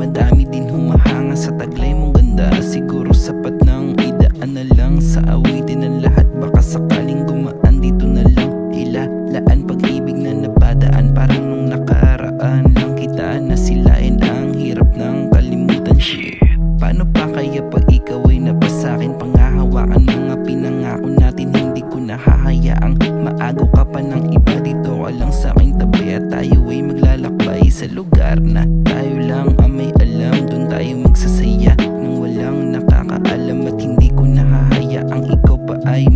madami din humahanga sa taglay mong ganda. Siguro sapat ng idaan na lang sa awitin ng lahat. Baka sakaling gumaan dito na lang ilalaan pag-ibig na napadaan. Parang nung nakaraan lang kita nasilain. Ang hirap ng kalimutan, shit. Paano pa kaya pag ikaw ay napasakin? Pangahawakan mga pinangako natin, hindi ko nahahayaang maago ka pa ng iba. Dito ka lang sa aking tabi at tayo ay maglalakbay sa lugar na tayo lang ang may alam. Doon tayo magsasaya nang walang nakakaalam. At hindi ko nahahayaang ikaw pa ay